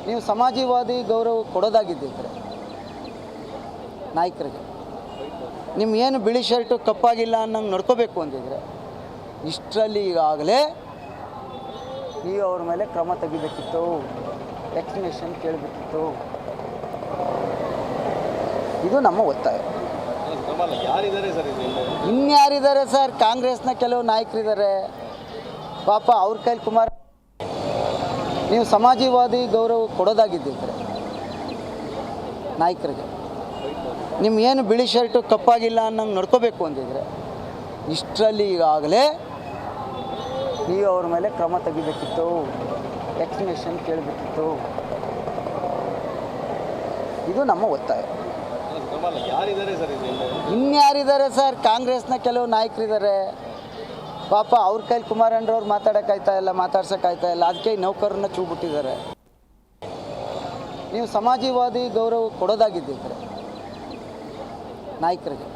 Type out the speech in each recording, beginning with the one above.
ನೀವು ಸಮಾಜವಾದಿ ಗೌರವ ಕೊಡೋದಾಗಿದ್ದಿದ್ರೆ ನಾಯಕರಿಗೆ ನಿಮ್ಗೇನು ಬಿಳಿ ಶರ್ಟು ಕಪ್ಪಾಗಿಲ್ಲ ಅನ್ನಂಗೆ ನಡ್ಕೋಬೇಕು ಅಂತಿದ್ರೆ ಇಷ್ಟರಲ್ಲಿ ಈಗಾಗಲೇ ನೀವು ಅವ್ರ ಮೇಲೆ ಕ್ರಮ ತೆಗಿಬೇಕಿತ್ತು, ಎಕ್ಸ್ಪ್ಲನೇಷನ್ ಕೇಳಬೇಕಿತ್ತು. ಇದು ನಮ್ಮ ಒತ್ತಾಯ. ಇನ್ಯಾರಿದ್ದಾರೆ ಸರ್? ಕಾಂಗ್ರೆಸ್ನ ಕೆಲವು ನಾಯಕರಿದ್ದಾರೆ ಪಾಪ, ಅವ್ರ ಕೈಲಿ ಕುಮಾರ್. ನೀವು ಸಮಾಜವಾದಿ ಗೌರವ ಕೊಡೋದಾಗಿದ್ದಿದ್ರೆ ನಾಯಕರಿಗೆ ನಿಮ್ಗೇನು ಬಿಳಿ ಶರ್ಟು ಕಪ್ಪಾಗಿಲ್ಲ ಅನ್ನಂಗೆ ನಡ್ಕೋಬೇಕು ಅಂತಿದ್ರೆ ಇಷ್ಟರಲ್ಲಿ ಈಗಾಗಲೇ ನೀವು ಅವ್ರ ಮೇಲೆ ಕ್ರಮ ತೆಗಿಬೇಕಿತ್ತು, ಎಕ್ಸ್ಪ್ಲನೇಷನ್ ಕೇಳಬೇಕಿತ್ತು. ಇದು ನಮ್ಮ ಒತ್ತಾಯ. ಇನ್ಯಾರಿದ್ದಾರೆ ಸರ್? ಕಾಂಗ್ರೆಸ್ನ ಕೆಲವು ನಾಯಕರಿದ್ದಾರೆ ಪಾಪ, ಅವ್ರ ಕೈಲಿ ಕುಮಾರಣ್ಣವ್ರು ಮಾತಾಡ್ಸೋಕ್ಕಾಯ್ತಾ ಇಲ್ಲ, ಅದಕ್ಕೆ ನೌಕರನ್ನ ಚೂಬಿಟ್ಟಿದ್ದಾರೆ. ನೀವು ಸಮಾಜವಾದಿ ಗೌರವ ಕೊಡೋದಾಗಿದ್ದಿದ್ರೆ ನಾಯಕರಿಗೆ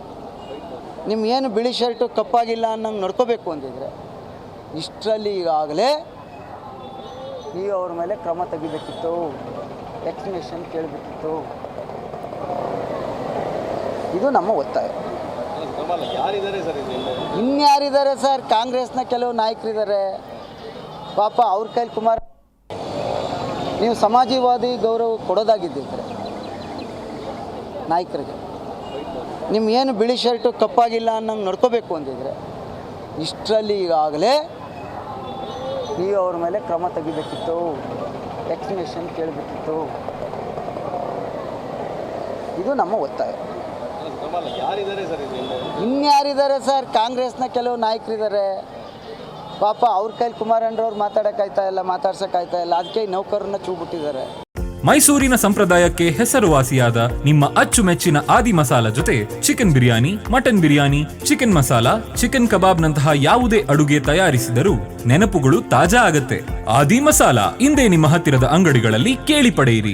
ನಿಮ್ಗೇನು ಬಿಳಿ ಶರ್ಟು ಕಪ್ಪಾಗಿಲ್ಲ ಅನ್ನಂಗೆ ನಡ್ಕೋಬೇಕು ಅಂತಿದ್ರೆ ಇಷ್ಟರಲ್ಲಿ ಈಗಾಗಲೇ ನೀವು ಅವ್ರ ಮೇಲೆ ಕ್ರಮ ತೆಗಿಬೇಕಿತ್ತು, ಎಕ್ಸ್ಪ್ಲನೇಷನ್ ಕೇಳಬೇಕಿತ್ತು. ಇದು ನಮ್ಮ ಒತ್ತಾಯ. ಇನ್ಯಾರಿದ್ದಾರೆ ಸರ್? ಕಾಂಗ್ರೆಸ್ನ ಕೆಲವು ನಾಯಕರಿದ್ದಾರೆ ಪಾಪ, ಅವ್ರ ಕೈಲಿ ಕುಮಾರ್. ನೀವು ಸಮಾಜವಾದಿ ಗೌರವ ಕೊಡೋದಾಗಿದ್ದಿದ್ರೆ ನಾಯಕರಿಗೆ ನಿಮ್ಗೇನು ಬಿಳಿ ಶರ್ಟು ಕಪ್ಪಾಗಿಲ್ಲ ಅನ್ನಂಗೆ ನಡ್ಕೋಬೇಕು ಅಂತಿದ್ರೆ ಇಷ್ಟರಲ್ಲಿ ಈಗಾಗಲೇ ನೀವು ಅವ್ರ ಮೇಲೆ ಕ್ರಮ ತೆಗಿಬೇಕಿತ್ತು, ಎಕ್ಸ್ಪ್ಲನೇಷನ್ ಕೇಳಬೇಕಿತ್ತು. ಇದು ನಮ್ಮ ಒತ್ತಾಯ. ಇನ್ಯಾರಿದ್ದಾರೆ ಸರ್? ಕಾಂಗ್ರೆಸ್ನ ಕೆಲವು ನಾಯಕರಿದ್ದಾರೆ ಪಾಪ, ಅವ್ರ ಕೈಲಿ ಕುಮಾರಣ್ಣವ್ರು ಮಾತಾಡ್ಸೋಕ್ಕಾಯ್ತಾ ಇಲ್ಲ, ಅದಕ್ಕೆ ನೌಕರನ್ನ ಚೂಬಿಟ್ಟಿದ್ದಾರೆ. ಮೈಸೂರಿನ ಸಂಪ್ರದಾಯಕ್ಕೆ ಹೆಸರುವಾಸಿಯಾದ ನಿಮ್ಮ ಅಚ್ಚುಮೆಚ್ಚಿನ ಆದಿ ಮಸಾಲ ಜೊತೆ chicken biryani, mutton biryani, chicken masala, chicken ಕಬಾಬ್ ನಂತಹ ಯಾವುದೇ ಅಡುಗೆ ತಯಾರಿಸಿದರೂ ನೆನಪುಗಳು ತಾಜಾ ಆಗತ್ತೆ. ಆದಿ ಮಸಾಲ ಇಂದೇ ನಿಮ್ಮ ಹತ್ತಿರದ ಅಂಗಡಿಗಳಲ್ಲಿ ಕೇಳಿ ಪಡೆಯಿರಿ.